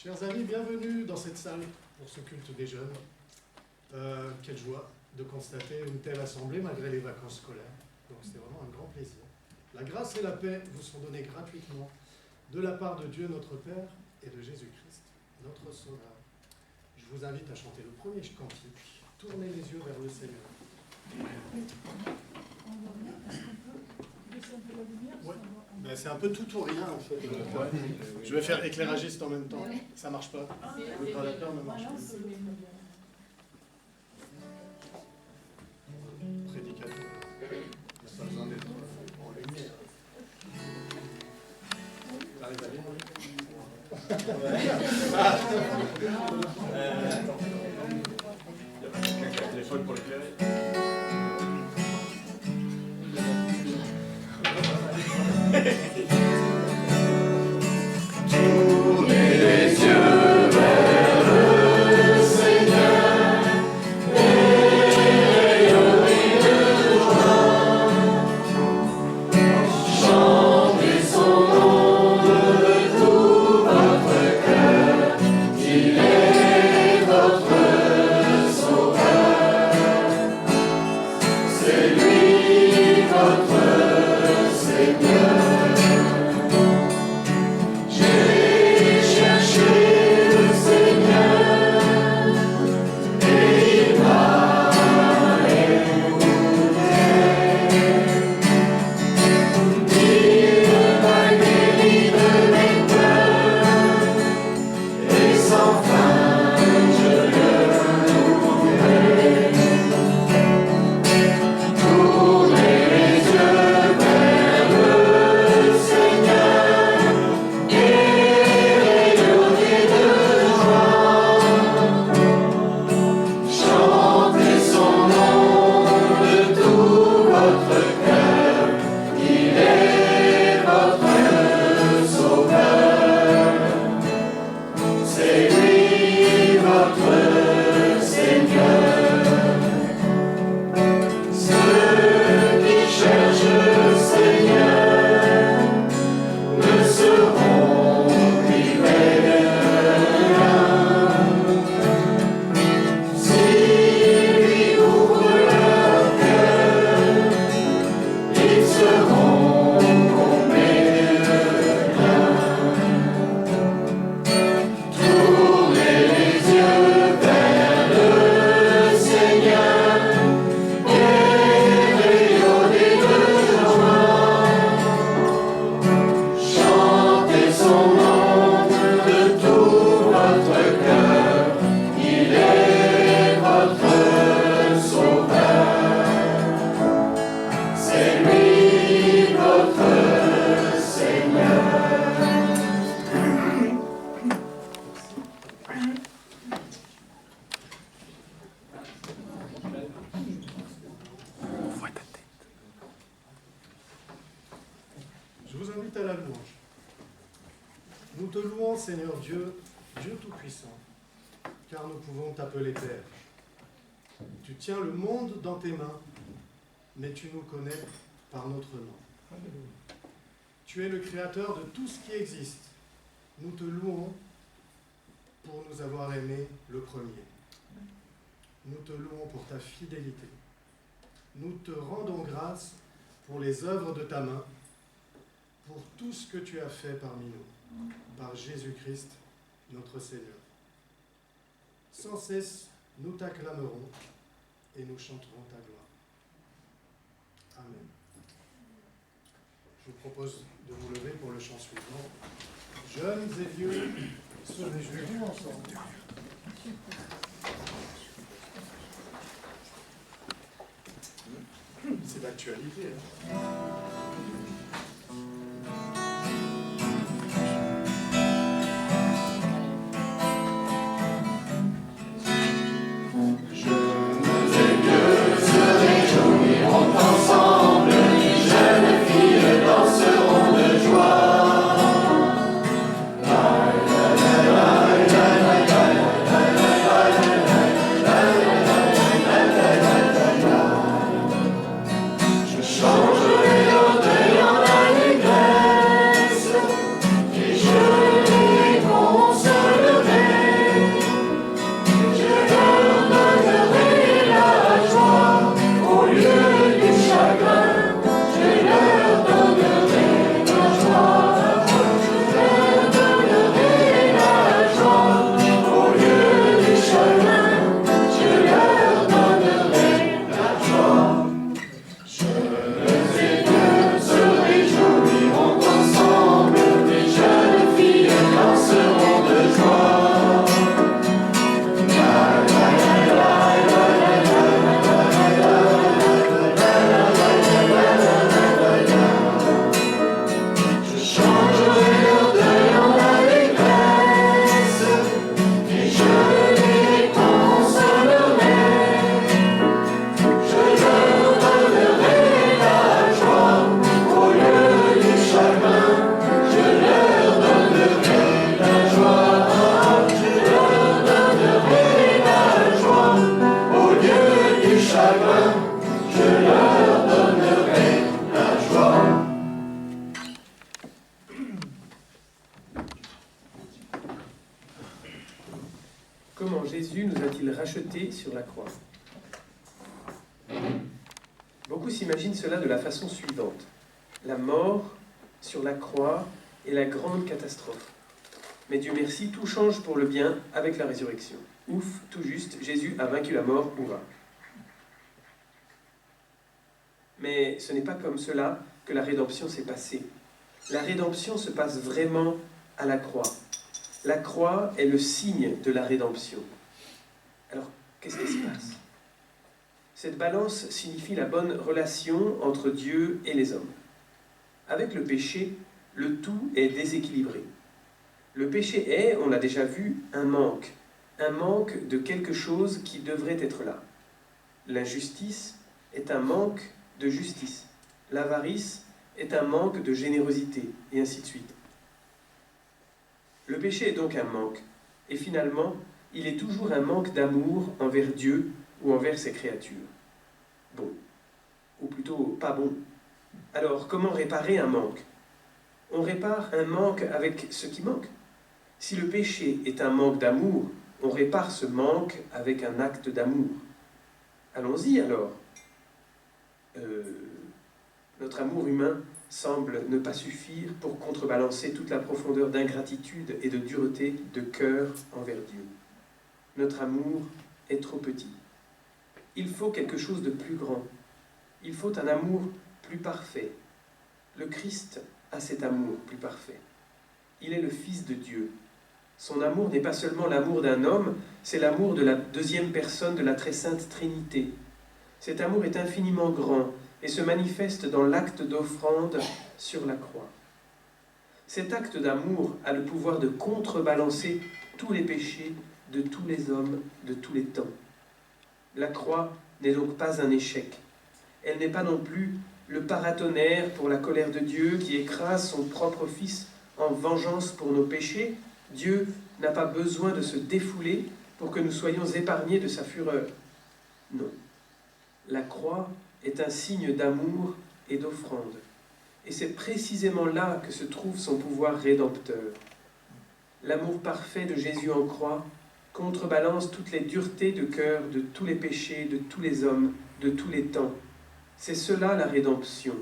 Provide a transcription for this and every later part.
Chers amis, bienvenue dans cette salle pour ce culte des jeunes. Quelle joie de constater une telle assemblée malgré les vacances scolaires. Donc c'est vraiment un grand plaisir. La grâce et la paix vous sont données gratuitement de la part de Dieu notre Père et de Jésus-Christ, notre Sauveur. Je vous invite à chanter le premier cantique. Tournez les yeux vers le Seigneur. Ouais. Ben, c'est un peu tout ou rien en fait. Je vais faire éclairagiste en même temps. Ça marche pas. Le prédateur ne marche pas. Prédicateur. Il n'y a pas besoin d'être en lumière. T'arrives à lire, il y a pas quelqu'un qui a un téléphone pour l'éclairer. Tournez les yeux vers le Seigneur et rayonnez de joie. Chantez son nom de tout votre cœur, il est votre Sauveur. C'est lui votre Seigneur. Je vous invite à la louange. Nous te louons, Seigneur Dieu, Dieu Tout-Puissant, car nous pouvons t'appeler Père. Tu tiens le monde dans tes mains, mais tu nous connais par notre nom. Tu es le Créateur de tout ce qui existe. Nous te louons pour nous avoir aimés le premier. Nous te louons pour ta fidélité. Nous te rendons grâce pour les œuvres de ta main, pour tout ce que tu as fait parmi nous, par Jésus-Christ, notre Seigneur. Sans cesse, nous t'acclamerons et nous chanterons ta gloire. Amen. Je vous propose de vous lever pour le chant suivant. Jeunes et vieux, se réjouiront ensemble. C'est d'actualité, hein. Changerai comment Jésus nous a-t-il rachetés sur la croix? Beaucoup s'imaginent cela de la façon suivante. La mort sur la croix est la grande catastrophe. Mais Dieu merci, tout change pour le bien avec la résurrection. Ouf, tout juste, Jésus a vaincu la mort, hurrah. Mais ce n'est pas comme cela que la rédemption s'est passée. La rédemption se passe vraiment à la croix. La croix est le signe de la rédemption. Alors, qu'est-ce qui se passe? Cette balance signifie la bonne relation entre Dieu et les hommes. Avec le péché, le tout est déséquilibré. Le péché est, on l'a déjà vu, un manque de quelque chose qui devrait être là. L'injustice est un manque de justice. L'avarice est un manque de générosité, et ainsi de suite. Le péché est donc un manque, et finalement, il est toujours un manque d'amour envers Dieu ou envers ses créatures. Bon, ou plutôt pas bon. Alors, comment réparer un manque? On répare un manque avec ce qui manque. Si le péché est un manque d'amour, on répare ce manque avec un acte d'amour. Allons-y alors. Notre amour humain semble ne pas suffire pour contrebalancer toute la profondeur d'ingratitude et de dureté de cœur envers Dieu. Notre amour est trop petit. Il faut quelque chose de plus grand. Il faut un amour plus parfait. Le Christ a cet amour plus parfait. Il est le Fils de Dieu. Son amour n'est pas seulement l'amour d'un homme, c'est l'amour de la deuxième personne de la très sainte Trinité. Cet amour est infiniment grand et se manifeste dans l'acte d'offrande sur la croix. Cet acte d'amour a le pouvoir de contrebalancer tous les péchés de tous les hommes de tous les temps. La croix n'est donc pas un échec. Elle n'est pas non plus le paratonnerre pour la colère de Dieu qui écrase son propre Fils en vengeance pour nos péchés. Dieu n'a pas besoin de se défouler pour que nous soyons épargnés de sa fureur. Non. La croix est un signe d'amour et d'offrande. Et c'est précisément là que se trouve son pouvoir rédempteur. L'amour parfait de Jésus en croix contrebalance toutes les duretés de cœur de tous les péchés, de tous les hommes, de tous les temps. C'est cela la rédemption.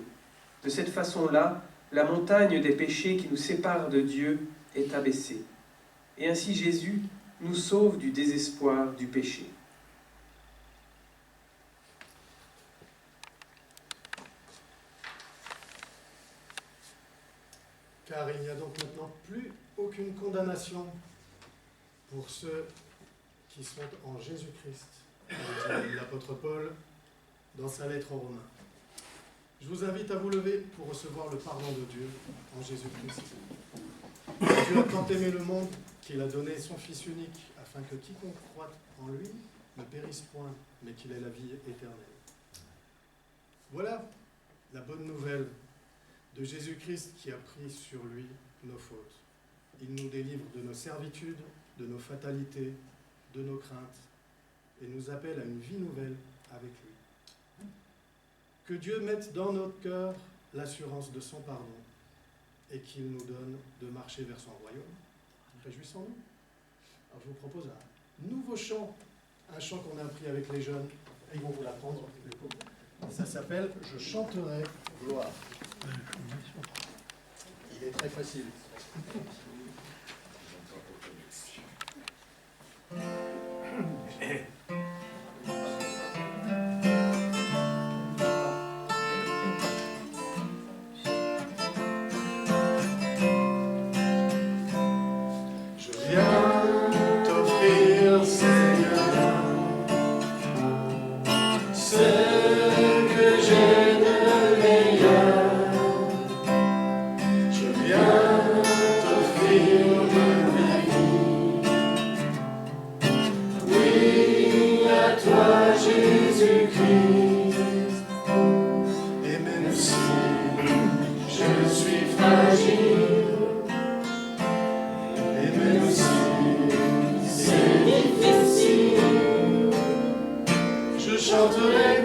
De cette façon-là, la montagne des péchés qui nous séparent de Dieu est abaissée. Et ainsi Jésus nous sauve du désespoir du péché. Car il n'y a donc maintenant plus aucune condamnation pour ceux qui sont en Jésus-Christ, dit l'apôtre Paul dans sa lettre aux Romains. Je vous invite à vous lever pour recevoir le pardon de Dieu en Jésus-Christ. Dieu a tant aimé le monde qu'il a donné son Fils unique, afin que quiconque croit en lui ne périsse point, mais qu'il ait la vie éternelle. Voilà la bonne nouvelle de Jésus-Christ qui a pris sur lui nos fautes. Il nous délivre de nos servitudes, de nos fatalités, de nos craintes, et nous appelle à une vie nouvelle avec lui. Que Dieu mette dans notre cœur l'assurance de son pardon, et qu'il nous donne de marcher vers son royaume. Réjouissons-nous. Alors je vous propose un nouveau chant, un chant qu'on a appris avec les jeunes, et ils vont vous l'apprendre. Ça s'appelle « Je chanterai gloire ». Il est très facile. Je chanterai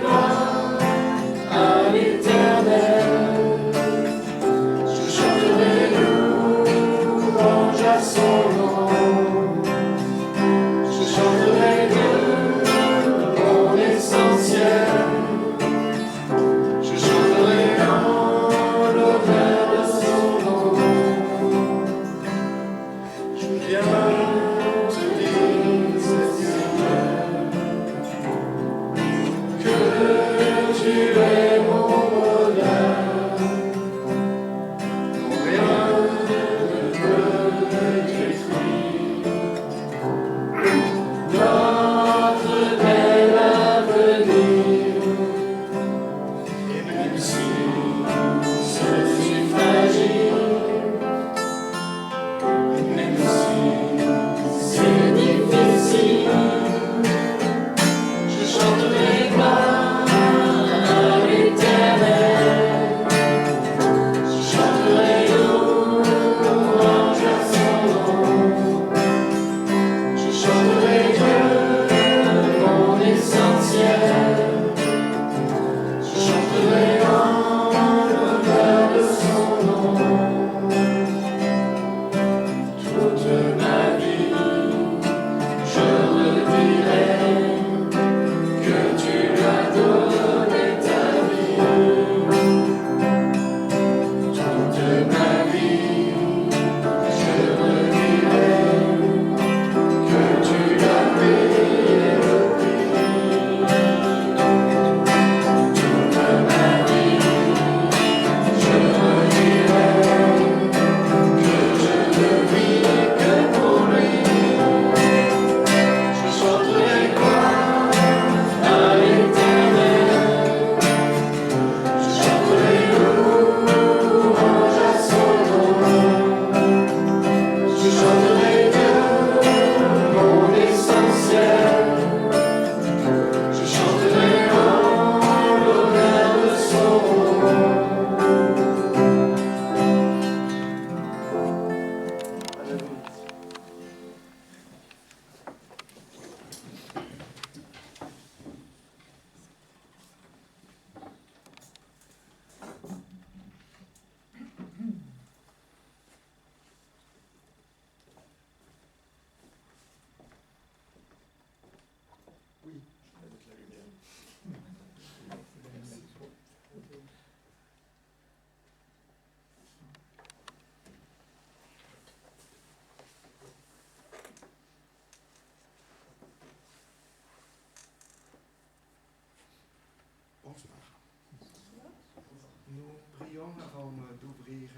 d'ouvrir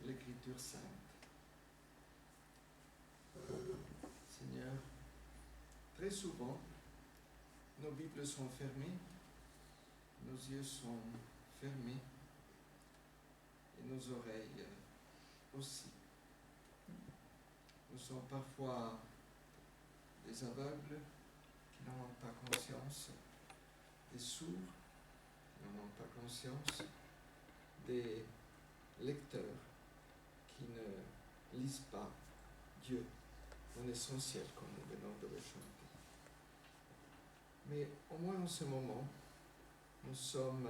l'Écriture sainte. Seigneur, très souvent, nos Bibles sont fermées, nos yeux sont fermés et nos oreilles aussi. Nous sommes parfois des aveugles qui n'en ont pas conscience, des sourds qui n'en ont pas conscience, des lecteurs qui ne lisent pas Dieu dans l'essentiel comme nous venons de le chanter. Mais au moins en ce moment, nous sommes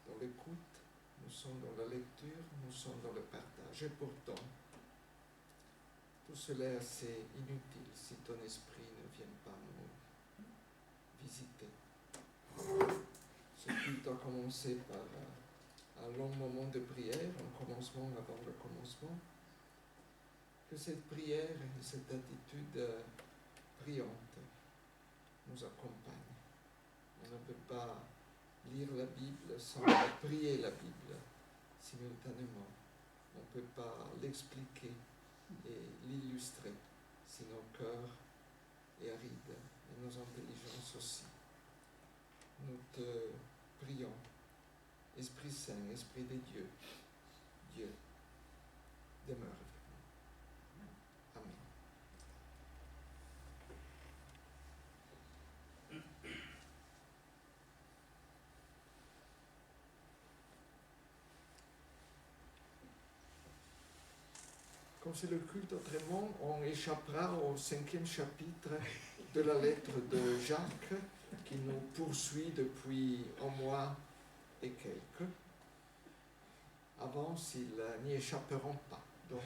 dans l'écoute, nous sommes dans la lecture, nous sommes dans le partage. Et pourtant, tout cela est assez inutile si ton esprit ne vient pas nous visiter. Ce culte a commencé par un long moment de prière, un commencement avant le commencement. Que cette prière et cette attitude priante nous accompagnent. On ne peut pas lire la Bible sans prier la Bible simultanément. On ne peut pas l'expliquer et l'illustrer si nos cœurs est aride et nos intelligences aussi. Nous te prions, Esprit Saint, Esprit de Dieu, Dieu, demeure avec nous. Amen. Comme c'est le culte autrement, on échappera au 5e chapitre de la lettre de Jacques qui nous poursuit depuis un mois et quelques. Avance, ils n'y échapperont pas. Donc,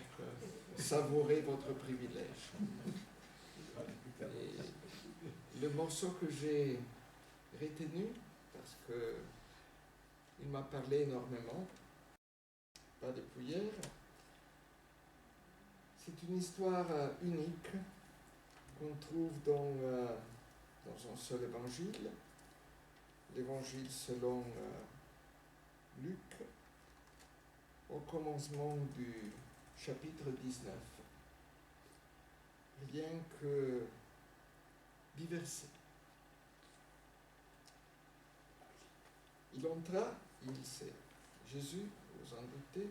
savourez votre privilège. Et le morceau que j'ai retenu, parce qu'il m'a parlé énormément, pas depuis hier, c'est une histoire unique qu'on trouve dans un seul évangile, l'évangile selon Luc, au commencement du chapitre 19. Rien que 10 versets. Il entra, c'est Jésus, vous en doutez,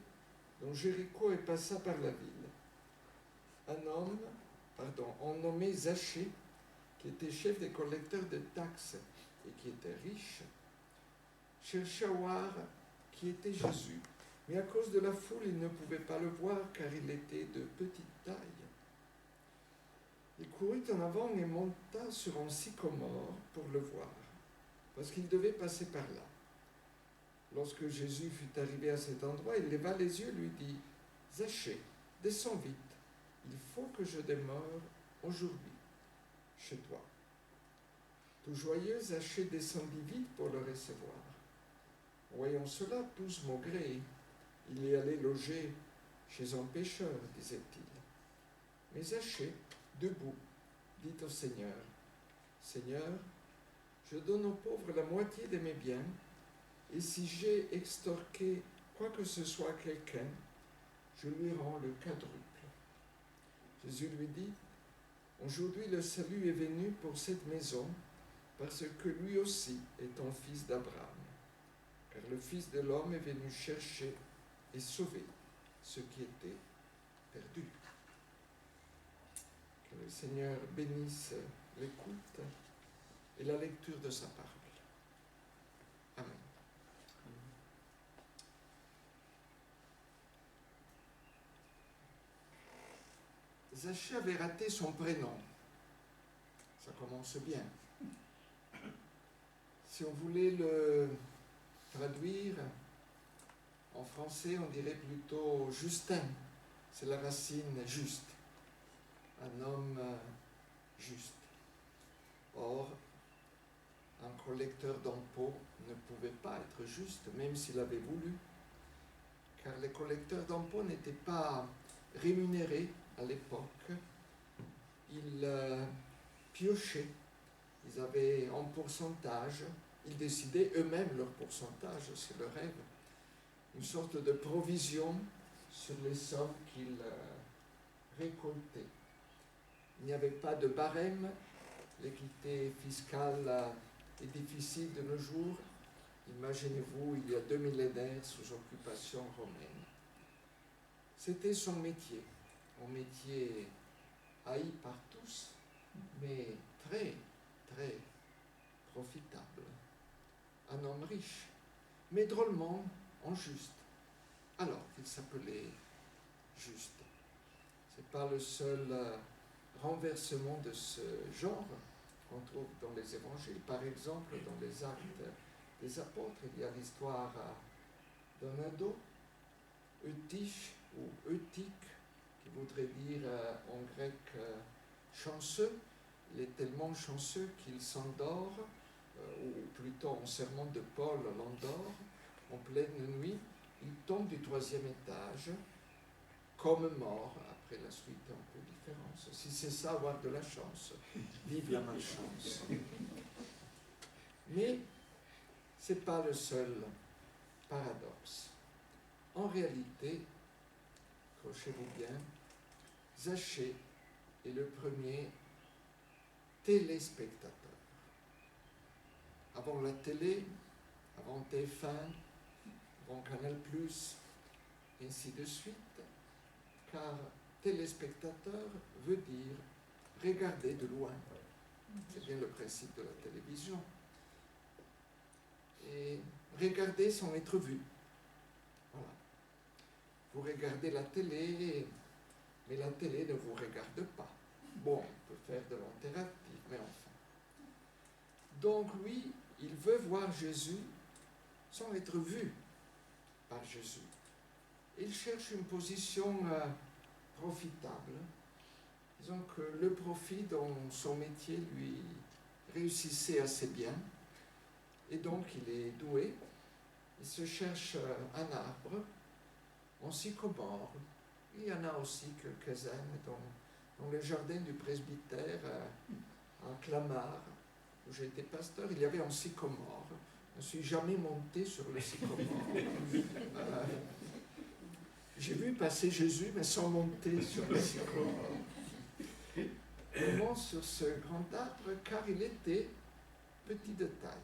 dans Jéricho et passa par la ville. On nommait Zachée, qui était chef des collecteurs de taxes et qui était riche, chercha à voir qui était Jésus. Mais à cause de la foule, il ne pouvait pas le voir car il était de petite taille. Il courut en avant et monta sur un sycomore pour le voir, parce qu'il devait passer par là. Lorsque Jésus fut arrivé à cet endroit, il leva les yeux et lui dit « Zachée, descends vite, il faut que je demeure aujourd'hui chez toi. » Tout joyeux, Zachée descendit vite pour le recevoir. Voyant cela, tous maugréés. Il est allé loger chez un pêcheur, disait-il. Mais Zachée, debout, dit au Seigneur, « Seigneur, je donne aux pauvres la moitié de mes biens, et si j'ai extorqué quoi que ce soit à quelqu'un, je lui rends le quadruple. » Jésus lui dit, « Aujourd'hui le salut est venu pour cette maison, parce que lui aussi est un fils d'Abraham. Car le Fils de l'homme est venu chercher et sauver ce qui était perdu. » Que le Seigneur bénisse l'écoute et la lecture de sa parole. Amen. Zachée avait raté son prénom. Ça commence bien. Si on voulait le traduire en français, on dirait plutôt Justin. C'est la racine juste. Un homme juste. Or, un collecteur d'impôts ne pouvait pas être juste, même s'il avait voulu, car les collecteurs d'impôts n'étaient pas rémunérés à l'époque. Ils piochaient, ils avaient un pourcentage, ils décidaient eux-mêmes leur pourcentage, c'est le rêve. une sorte de provision sur les sommes qu'il récoltait. Il n'y avait pas de barème, l'équité fiscale est difficile de nos jours. Imaginez-vous, il y a 2 millénaires sous occupation romaine. C'était son métier, un métier haï par tous, mais très, très profitable. Un homme riche, mais drôlement injuste, alors qu'il s'appelait Juste. Ce n'est pas le seul renversement de ce genre qu'on trouve dans les évangiles. Par exemple, dans les actes des apôtres, il y a l'histoire d'un ado, Eutyche ou Eutyche, qui voudrait dire en grec chanceux. Il est tellement chanceux qu'il s'endort, ou plutôt en serment de Paul l'endort, en pleine nuit. Il tombe du 3e étage, comme mort. Après la suite, un peu différence. Si c'est ça, avoir de la chance, vive la malchance. Mais ce n'est pas le seul paradoxe. En réalité, accrochez-vous bien, Zachée est le premier téléspectateur. Avant la télé, avant TF1, avant Canal+, ainsi de suite, car téléspectateur veut dire regarder de loin. C'est bien le principe de la télévision. Et regarder sans être vu. Voilà. Vous regardez la télé, mais la télé ne vous regarde pas. Bon, on peut faire de l'interactif, mais enfin. Donc lui, il veut voir Jésus sans être vu par Jésus. Il cherche une position profitable. Disons que le profit dans son métier lui réussissait assez bien. Et donc il est doué. Il se cherche un arbre, un sycomore. Il y en a aussi quelques-uns dans le jardin du presbytère, à Clamart, où j'ai été pasteur. Il y avait un sycomore. Je ne suis jamais monté sur le sycomore. J'ai vu passer Jésus, mais sans monter sur le sycomore. On monte sur ce grand arbre car il était petit de taille.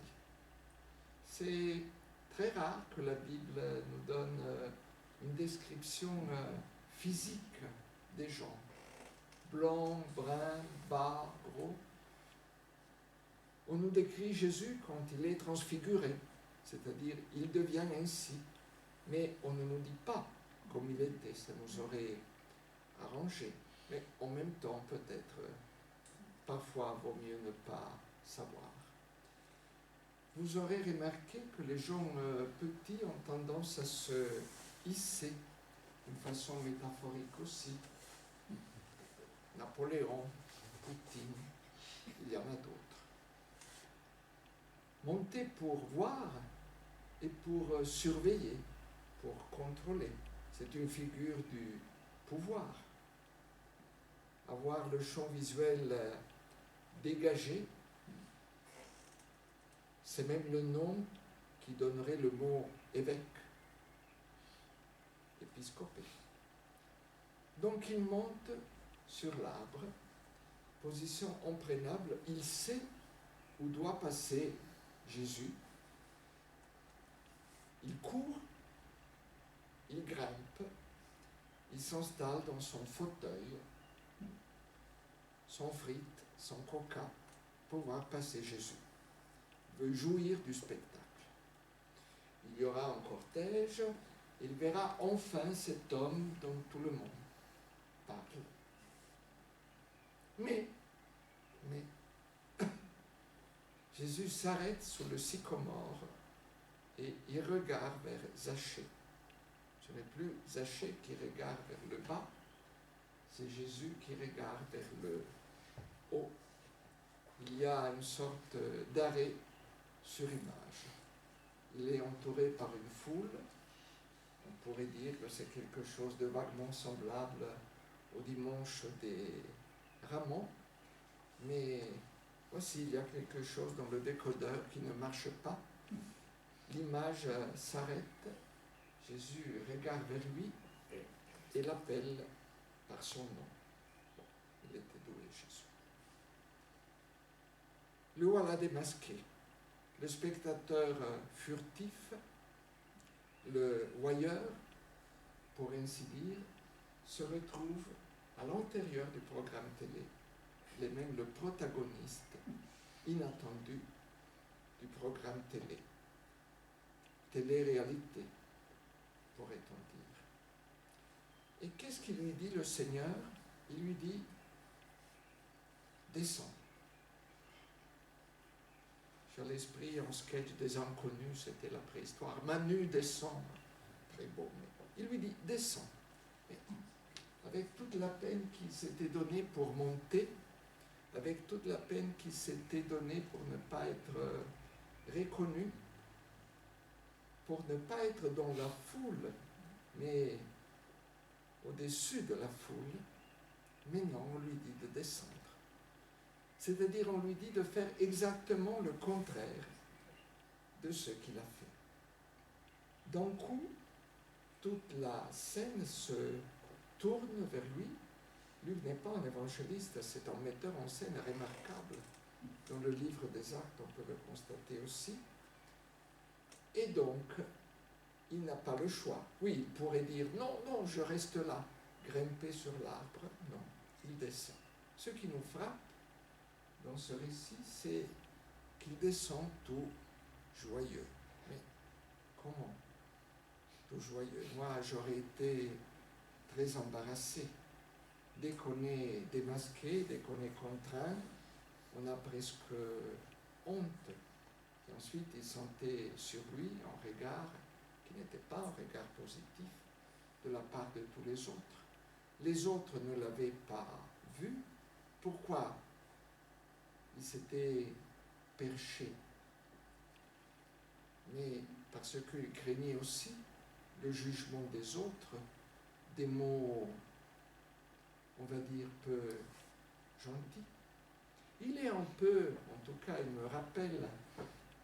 C'est très rare que la Bible nous donne une description physique des gens. Blanc, brun, bas, gros. On nous décrit Jésus quand il est transfiguré, c'est-à-dire il devient ainsi. Mais on ne nous dit pas comme il était, ça nous aurait arrangé. Mais en même temps, peut-être, parfois, vaut mieux ne pas savoir. Vous aurez remarqué que les gens petits ont tendance à se hisser d'une façon métaphorique aussi. Napoléon, Poutine, il y en a d'autres. Monter pour voir et pour surveiller, pour contrôler. C'est une figure du pouvoir. Avoir le champ visuel dégagé, c'est même le nom qui donnerait le mot évêque, épiscopé. Donc il monte sur l'arbre, position imprégnable, il sait où doit passer Jésus. Il court, il grimpe, il s'installe dans son fauteuil, son frite, son coca, pour voir passer Jésus. Il veut jouir du spectacle. Il y aura un cortège, il verra enfin cet homme dont tout le monde parle. Mais, Jésus s'arrête sous le sycomore et il regarde vers Zachée. Ce n'est plus Zachée qui regarde vers le bas, c'est Jésus qui regarde vers le haut. Il y a une sorte d'arrêt sur image. Il est entouré par une foule. On pourrait dire que c'est quelque chose de vaguement semblable au dimanche des Rameaux, mais aussi il y a quelque chose dans le décodeur qui ne marche pas. L'image s'arrête. Jésus regarde vers lui et l'appelle par son nom. Bon, il était doué, Jésus. Le voilà démasqué. Le spectateur furtif, le voyeur, pour ainsi dire, se retrouve à l'intérieur du programme télé. Il est même le protagoniste inattendu du programme télé. Télé-réalité, pourrait-on dire. Et qu'est-ce qu'il lui dit, le Seigneur? Il lui dit, descends. J'ai à l'esprit un sketch des Inconnus, c'était la préhistoire. Manu descend. Très beau, mais il lui dit, descends. Et avec toute la peine qu'il s'était donnée pour monter, avec toute la peine qu'il s'était donnée pour ne pas être reconnu, pour ne pas être dans la foule, mais au-dessus de la foule, mais non, on lui dit de descendre. C'est-à-dire, on lui dit de faire exactement le contraire de ce qu'il a fait. D'un coup, toute la scène se tourne vers lui. Lui n'est pas un évangéliste, c'est un metteur en scène remarquable. Dans le livre des Actes, on peut le constater aussi. Et donc, il n'a pas le choix. Oui, il pourrait dire, non, non, je reste là, grimper sur l'arbre. Non, il descend. Ce qui nous frappe dans ce récit, c'est qu'il descend tout joyeux. Mais comment tout joyeux? Moi, j'aurais été très embarrassé. Dès qu'on est démasqué, dès qu'on est contraint, on a presque honte. Et ensuite, il sentait sur lui un regard qui n'était pas un regard positif de la part de tous les autres. Les autres ne l'avaient pas vu. Pourquoi? Il s'était perché. Mais parce qu'il craignait aussi le jugement des autres, des mots, on va dire, peu gentils. Il est un peu, en tout cas, il me rappelle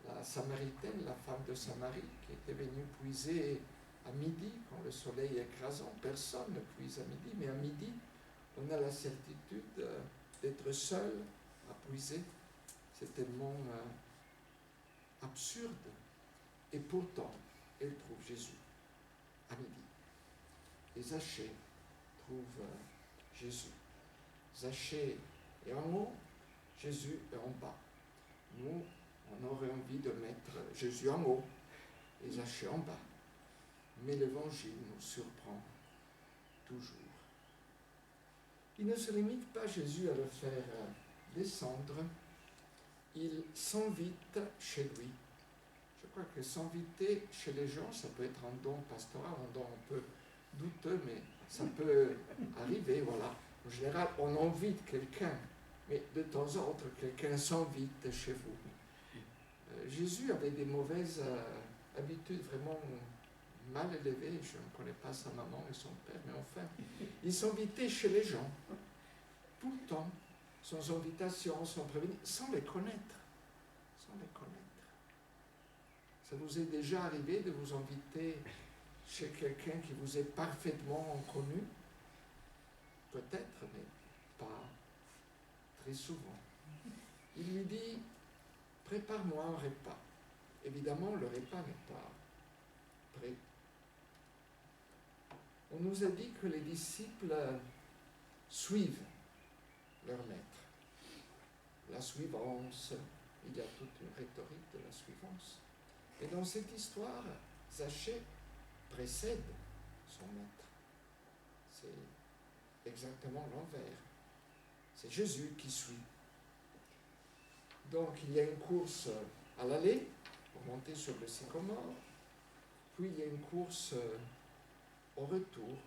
la Samaritaine, la femme de Samarie, qui était venue puiser à midi, quand le soleil est écrasant. Personne ne puise à midi, mais à midi, on a la certitude d'être seul à puiser. C'est tellement absurde. Et pourtant, elle trouve Jésus à midi. Et Zachée trouve Jésus. Zachée est en haut, Jésus est en bas. Nous, on aurait envie de mettre Jésus en haut et Zachée en bas. Mais l'Évangile nous surprend toujours. Il ne se limite pas, Jésus, à le faire descendre. Il s'invite chez lui. Je crois que s'inviter chez les gens, ça peut être un don pastoral, un don un peu douteux, mais ça peut arriver, voilà. En général, on invite quelqu'un, mais de temps en temps, quelqu'un s'invite chez vous. Jésus avait des mauvaises habitudes vraiment mal élevées. Je ne connais pas sa maman et son père, mais enfin, il s'invitait chez les gens, tout le temps, sans invitation, sans prévenir, sans les connaître. Sans les connaître. Ça vous est déjà arrivé de vous inviter chez quelqu'un qui vous est parfaitement inconnu? Peut-être, mais pas très souvent. Il lui dit, prépare-moi un repas. Évidemment, le repas n'est pas prêt. On nous a dit que les disciples suivent leur maître. La suivance, il y a toute une rhétorique de la suivance. Et dans cette histoire, Zachée précède son maître. C'est exactement l'envers. C'est Jésus qui suit. Donc il y a une course à l'aller pour monter sur le sycomore, puis il y a une course au retour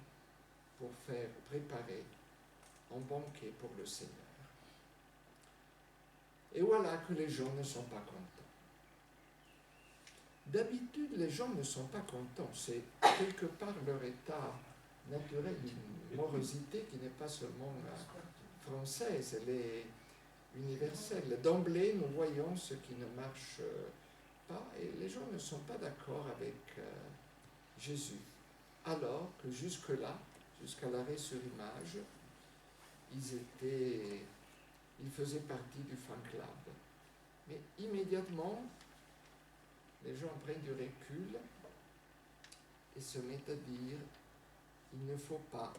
pour faire préparer un banquet pour le Seigneur. Et voilà que les gens ne sont pas contents. D'habitude, les gens ne sont pas contents. C'est quelque part leur état naturel, une morosité qui n'est pas seulement française, elle est universelle. D'emblée, nous voyons ce qui ne marche pas et les gens ne sont pas d'accord avec Jésus. Alors que jusque-là, jusqu'à l'arrêt sur image, ils faisaient partie du fan club. Mais immédiatement, les gens prennent du recul et se mettent à dire il ne faut pas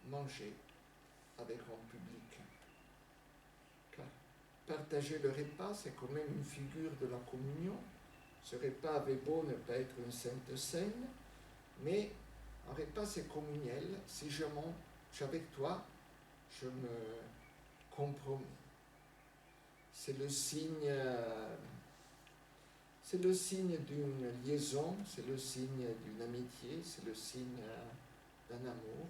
manger avec un public. Car partager le repas, c'est quand même une figure de la communion. Ce repas avait beau ne pas être une sainte scène, mais un repas c'est communiel. Si je mange avec toi, je me compromis. C'est le signe d'une liaison, c'est le signe d'une amitié, c'est le signe d'un amour.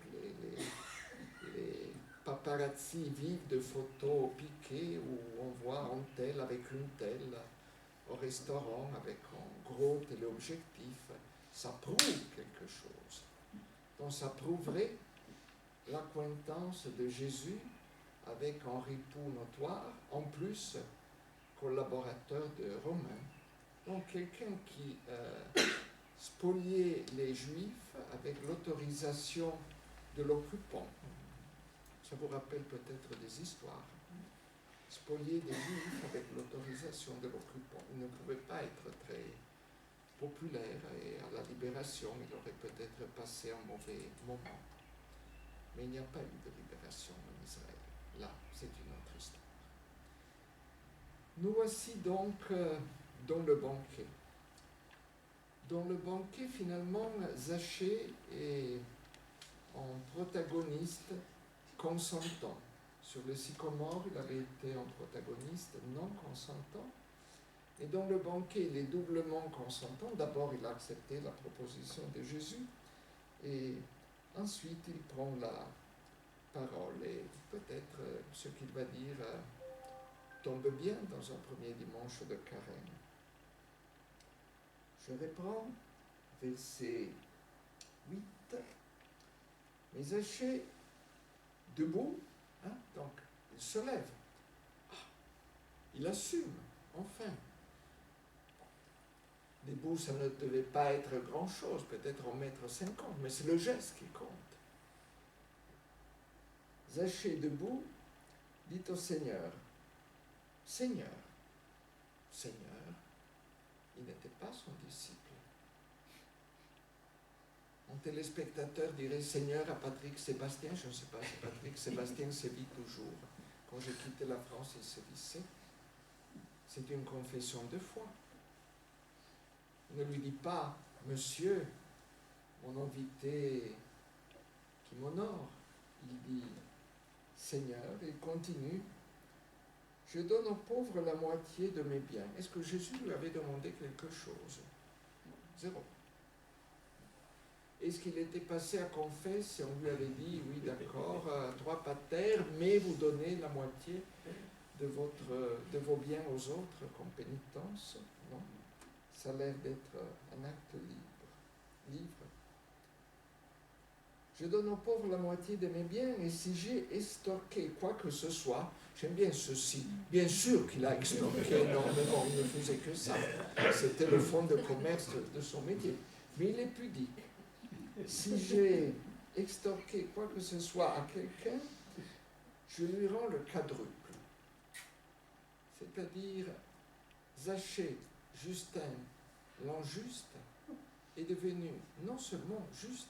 Les paparazzi vivent de photos piquées où on voit un tel avec une telle au restaurant avec un gros téléobjectif. Ça prouve quelque chose. Donc ça prouverait l'acquaintance de Jésus avec un ripoux notoire, en plus collaborateur de Romains. Donc quelqu'un qui spoliait les Juifs avec l'autorisation de l'occupant. Ça vous rappelle peut-être des histoires. Spolier des Juifs avec l'autorisation de l'occupant. Il ne pouvait pas être très populaire et à la libération, il aurait peut-être passé un mauvais moment. Mais il n'y a pas eu de libération en Israël. Là, c'est une autre histoire. Nous voici donc dans le banquet. Dans le banquet, finalement, Zachée est un protagoniste consentant. Sur le sycomore, il avait été un protagoniste non consentant. Et dans le banquet, il est doublement consentant. D'abord, il a accepté la proposition de Jésus. Et ensuite, il prend la parole. Et peut-être ce qu'il va dire tombe bien dans un premier dimanche de carême. Je reprends verset 8. Mais Zachée, debout, donc il se lève. Il assume, enfin. Debout, ça ne devait pas être grand-chose, peut-être 1,50 m, mais c'est le geste qui compte. Zachée, debout, dit au Seigneur, Seigneur, il n'était pas son disciple. Un téléspectateur dirait Seigneur à Patrick Sébastien, je ne sais pas si Patrick Sébastien se vit toujours. Quand j'ai quitté la France, il se vissait. C'est une confession de foi. Il ne lui dit pas, Monsieur, mon invité qui m'honore. Il dit, Seigneur, il continue, je donne aux pauvres la moitié de mes biens. Est-ce que Jésus lui avait demandé quelque chose? Zéro. Est-ce qu'il était passé à confesse et on lui avait dit, oui d'accord, 3 pater, mais vous donnez la moitié de vos biens aux autres comme pénitence? Non. Ça a l'air d'être un acte libre. Je donne aux pauvres la moitié de mes biens, et si j'ai extorqué quoi que ce soit, j'aime bien ceci. Bien sûr qu'il a extorqué énormément, il ne faisait que ça. C'était le fonds de commerce de son métier. Mais il est pudique. Si j'ai extorqué quoi que ce soit à quelqu'un, je lui rends le quadruple. C'est-à-dire, Zachée, Justin, l'injuste, est devenu non seulement juste,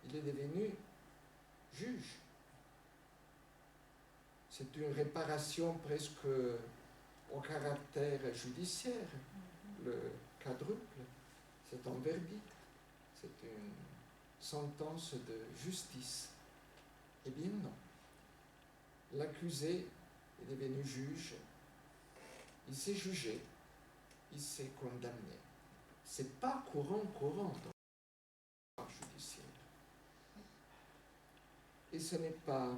il est devenu juge. C'est une réparation presque au caractère judiciaire. Le quadruple, c'est un verdict, c'est une sentence de justice. Eh bien non. L'accusé est devenu juge, il s'est jugé, il s'est condamné. C'est pas courant dans le judiciaire. Et ce n'est pas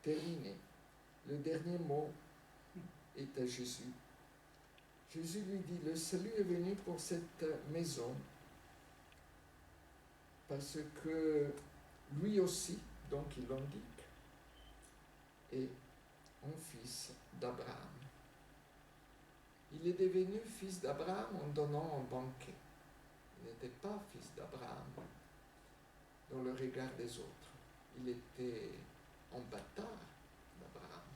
terminé. Le dernier mot est à Jésus. Jésus lui dit, le salut est venu pour cette maison parce que lui aussi, donc il l'indique, est un fils d'Abraham. Il est devenu fils d'Abraham en donnant un banquet. Il n'était pas fils d'Abraham dans le regard des autres. Il était un bâtard d'Abraham.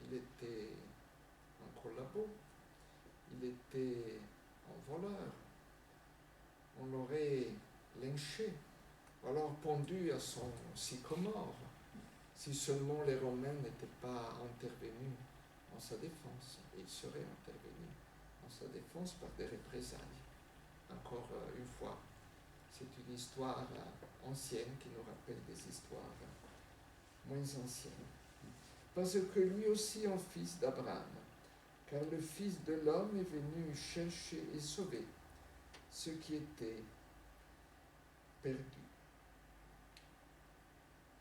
Il était un collabo. Il était un voleur. On l'aurait lynché, ou alors pendu à son sycomore, si seulement les Romains n'étaient pas intervenus en sa défense. Et ils seraient intervenus en sa défense par des représailles. Encore une fois, c'est une histoire ancienne qui nous rappelle des histoires moins anciennes. Parce que lui aussi un fils d'Abraham, car le Fils de l'homme est venu chercher et sauver ce qui était perdu.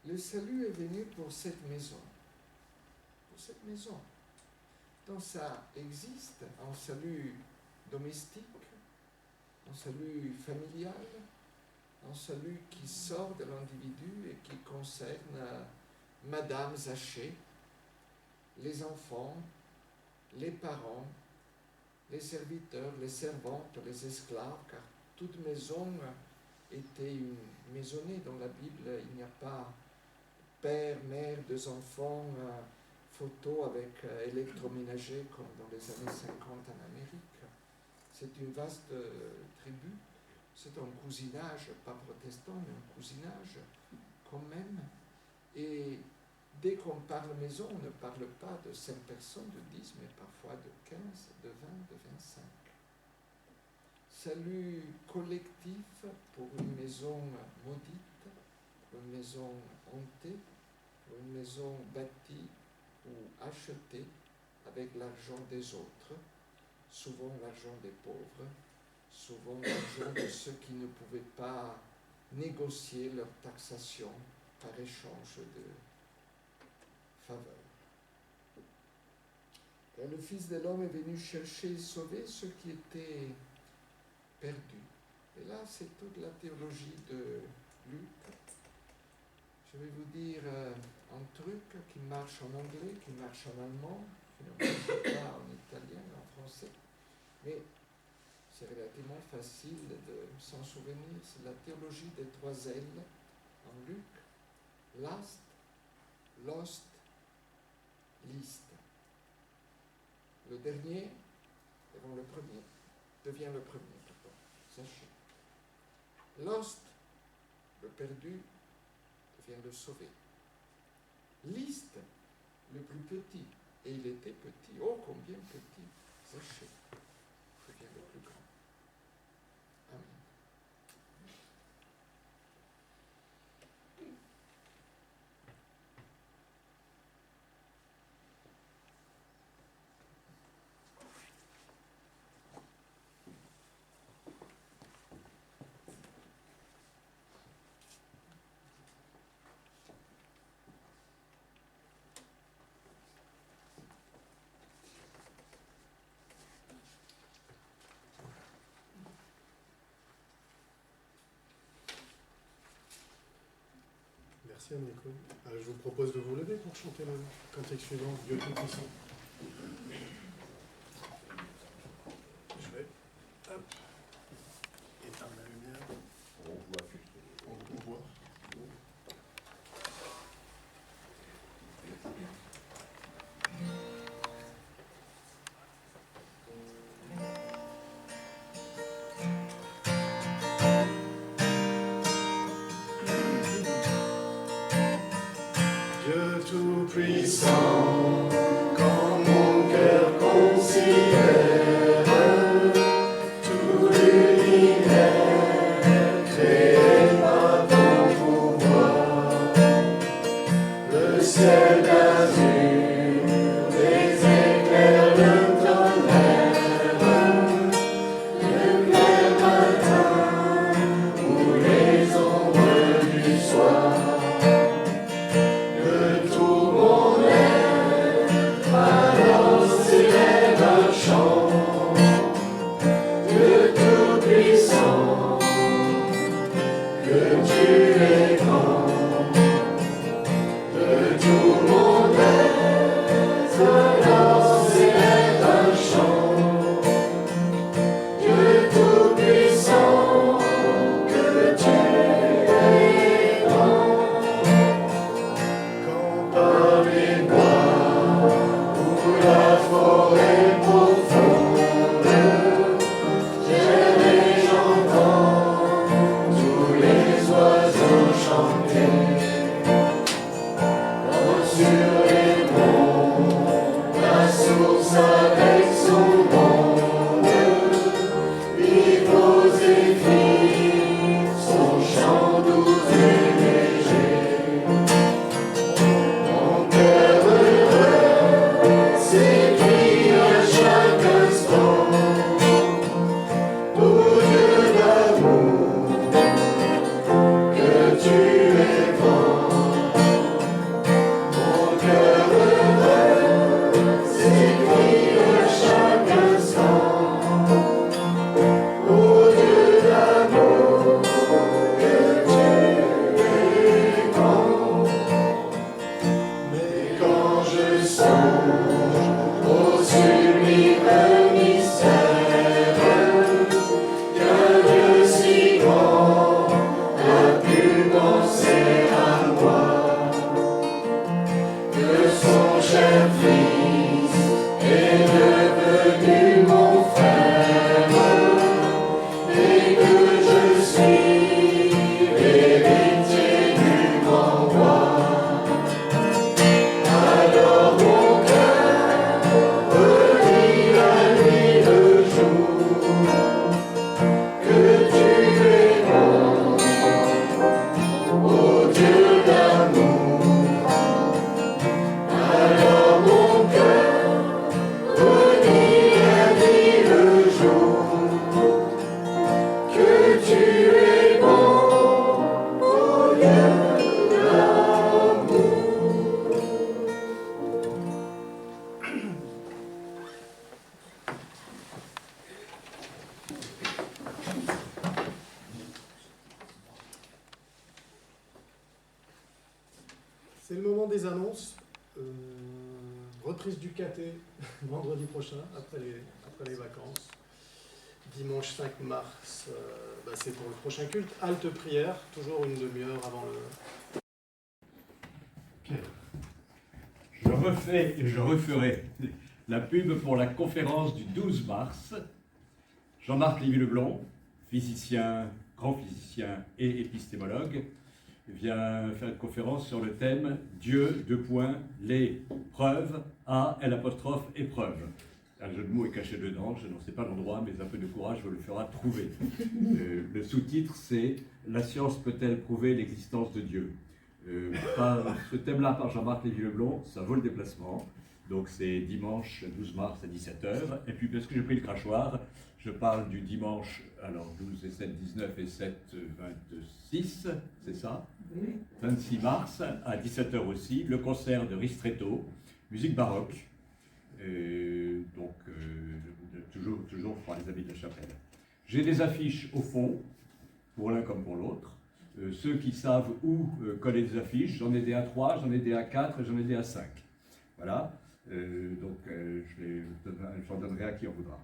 Le salut est venu pour cette maison. Pour cette maison. Donc ça existe un salut domestique, un salut familial, un salut qui sort de l'individu et qui concerne Madame Zachée, les enfants, les parents, les serviteurs, les servantes, les esclaves, car toute maison était une maisonnée. Dans la Bible, il n'y a pas père, mère, deux enfants, photo avec électroménager comme dans les années 50 en Amérique. C'est une vaste tribu. C'est un cousinage, pas protestant, mais un cousinage quand même. Et dès qu'on parle maison, on ne parle pas de 5 personnes, de 10, mais parfois de 15, de 20, de 25. Salut collectif pour une maison maudite, pour une maison hantée, pour une maison bâtie ou achetée avec l'argent des autres, souvent l'argent des pauvres, souvent l'argent de ceux qui ne pouvaient pas négocier leur taxation par échange de faveur. Car le Fils de l'homme est venu chercher et sauver ceux qui étaient perdus. Et là, c'est toute la théologie de Luc. Je vais vous dire un truc qui marche en anglais, qui marche en allemand, qui ne marche pas en italien, en français. Mais c'est relativement facile de s'en souvenir. C'est la théologie des 3 L en Luc. Last, lost, least. Le dernier devient le premier. Sachez. Lost, le perdu, devient le sauvé. Least, le plus petit. Et il était petit. Oh, combien petit. Sachez. Devient le plus grand. Amen. Merci Enrico. Je vous propose de vous lever pour chanter le cantique suivant, Dieu Tout-Puissant. Je vais éteindre la lumière. On voit. Dieu Tout-Puissant, quand mon cœur considère tout l'univers créé par ton pouvoir, le ciel d'azur, les éclairs de tonnerre, le clair matin ou les ombres du soir. Alors s'élève un chant. C'est le moment des annonces. Reprise du caté vendredi prochain, après les vacances. Dimanche 5 mars, c'est pour le prochain culte. Halte prière, toujours une demi-heure avant le... Pierre. Je refais et je referai la pub pour la conférence du 12 mars. Jean-Marc Lévy-Leblond, physicien, grand physicien et épistémologue, vient faire une conférence sur le thème Dieu, les preuves, A-L' épreuve. Un jeu de mots est caché dedans, je n'en sais pas l'endroit, mais un peu de courage vous le fera trouver. Le sous-titre, c'est La science peut-elle prouver l'existence de Dieu? Ce thème-là par Jean-Marc Lévy-Leblond, ça vaut le déplacement. Donc c'est dimanche 12 mars à 17h. Et puis parce que j'ai pris le crachoir, je parle du dimanche, alors 12 et 7, 19 et 7, 26, c'est ça? Oui. 26 mars à 17h aussi, le concert de Ristretto, musique baroque. Toujours pour les amis de la chapelle. J'ai des affiches au fond, pour l'un comme pour l'autre. Ceux qui savent où coller des affiches, j'en ai des A3, j'en ai des A4 et j'en ai des A5. Voilà, j'en donnerai à qui en voudra.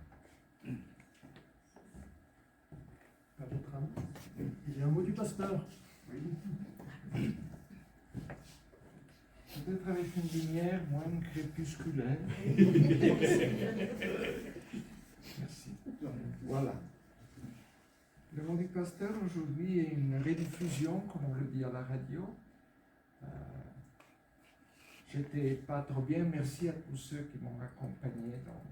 Il y a un mot du pasteur. Oui. Peut-être avec une lumière moins crépusculaire. Merci. Voilà. Le mot du pasteur aujourd'hui est une rediffusion, comme on le dit à la radio. J'étais pas trop bien, merci à tous ceux qui m'ont accompagné dans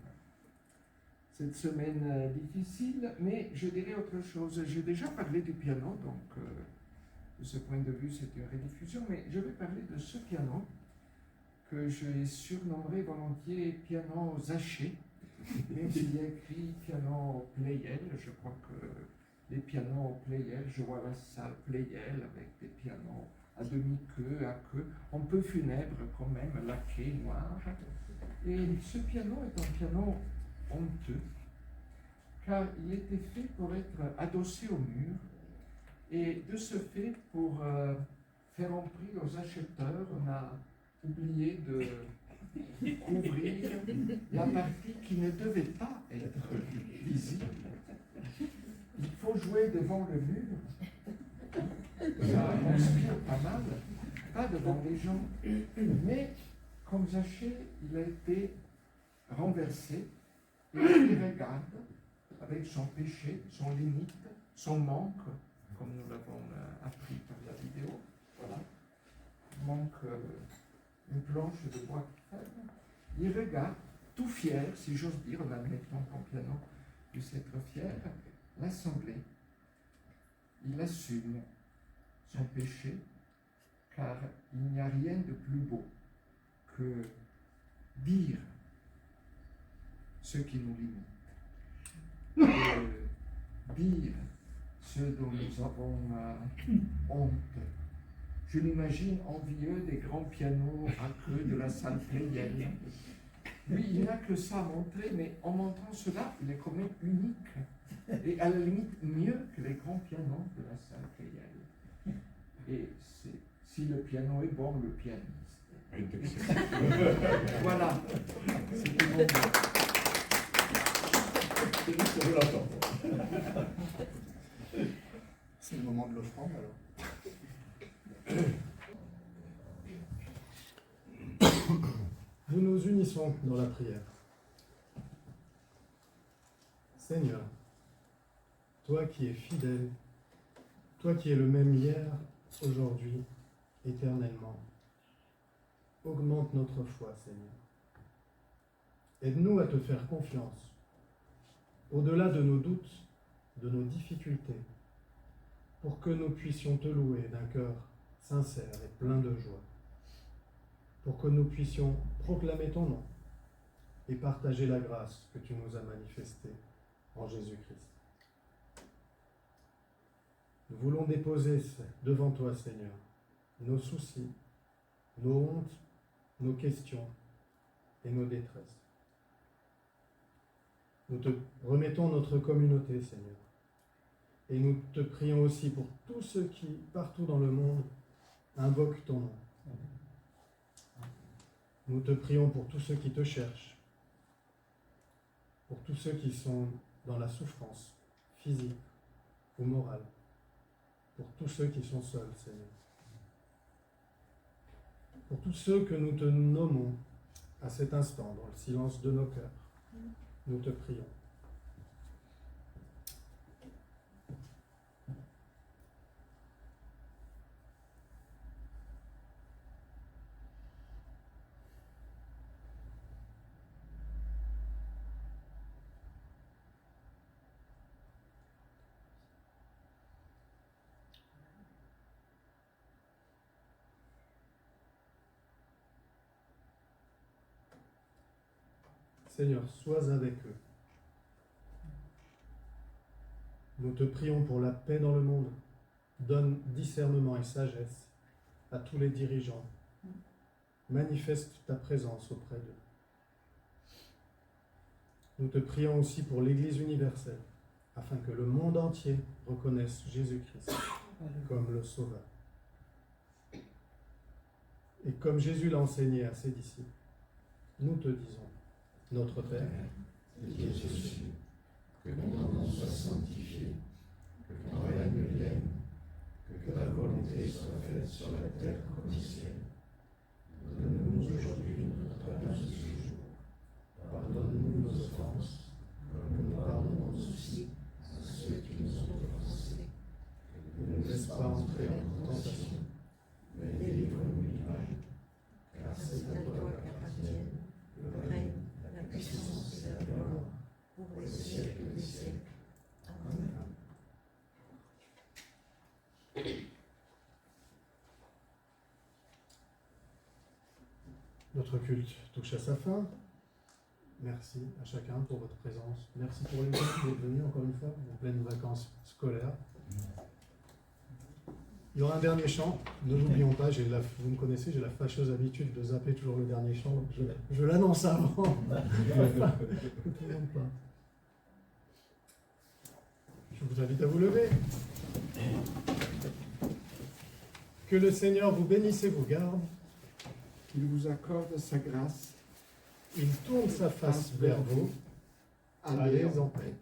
cette semaine difficile, mais je dirais autre chose. J'ai déjà parlé du piano, donc de ce point de vue c'est une rediffusion, mais je vais parler de ce piano que je surnommerai volontiers piano Zaché, même s'il y a écrit piano Pleyel. Je crois que les pianos Pleyel, je vois la salle Pleyel avec des pianos à demi-queue, à queue, un peu funèbre quand même, laqué, noir. Et ce piano est un piano honteux, car il était fait pour être adossé au mur, et de ce fait, pour faire un prix aux acheteurs, on a oublié de couvrir la partie qui ne devait pas être visible. Il faut jouer devant le mur, ça inspire pas mal, pas devant les gens, mais comme Zaché, il a été renversé, et il regarde avec son péché, son limite, son manque, comme nous l'avons appris par la vidéo. Voilà. manque une planche de bois faible. Il regarde, tout fier, si j'ose dire, en admettant qu'en piano puisse être fier, l'assemblée. Il assume son péché, car il n'y a rien de plus beau que dire ce qui nous limite, dire ce dont nous avons honte. Je l'imagine envieux des grands pianos à creux de la salle pléienne. Lui, il n'a que ça à montrer, mais en montrant cela, il est quand même unique, et à la limite mieux que les grands pianos de la salle pléienne. Et si le piano est bon, le pianiste. Voilà, c'était mon C'est le moment de l'offrande alors. Nous nous unissons dans la prière. Seigneur, toi qui es fidèle, toi qui es le même hier, aujourd'hui, éternellement, augmente notre foi, Seigneur. Aide-nous à te faire confiance, au-delà de nos doutes, de nos difficultés, pour que nous puissions te louer d'un cœur sincère et plein de joie, pour que nous puissions proclamer ton nom et partager la grâce que tu nous as manifestée en Jésus-Christ. Nous voulons déposer devant toi, Seigneur, nos soucis, nos hontes, nos questions et nos détresses. Nous te remettons notre communauté, Seigneur, et nous te prions aussi pour tous ceux qui, partout dans le monde, invoquent ton nom. Nous te prions pour tous ceux qui te cherchent, pour tous ceux qui sont dans la souffrance physique ou morale, pour tous ceux qui sont seuls, Seigneur. Pour tous ceux que nous te nommons à cet instant, dans le silence de nos cœurs, nous te prions. Seigneur, sois avec eux. Nous te prions pour la paix dans le monde. Donne discernement et sagesse à tous les dirigeants. Manifeste ta présence auprès d'eux. Nous te prions aussi pour l'Église universelle, afin que le monde entier reconnaisse Jésus-Christ comme le Sauveur. Et comme Jésus l'a enseigné à ses disciples, nous te disons, notre Père, qui es aux cieux, que ton nom soit sanctifié, que ton règne vienne, que ta volonté soit faite sur la terre comme au ciel. Donne-nous aujourd'hui notre pain de ce jour. Pardonne-nous nos offenses, comme nous pardonnons aussi à ceux qui nous ont offensés. Ne nous laisse pas entrer en tentation, mais délivre-nous du mal, car c'est à toi qu'appartiennent le règne, la puissance et la gloire, pour les siècles des siècles. Amen. Notre culte touche à sa fin. Merci à chacun pour votre présence. Merci pour les gens qui êtes venus encore une fois en pleine vacances scolaires. Il y aura un dernier chant. Ne l'oublions pas, vous me connaissez, j'ai la fâcheuse habitude de zapper toujours le dernier chant. Donc je l'annonce avant. Ne t'inquiète pas. Je vous invite à vous lever. Que le Seigneur vous bénisse et vous garde. Qu'il vous accorde sa grâce. Il tourne sa face vers vous. Allez en paix.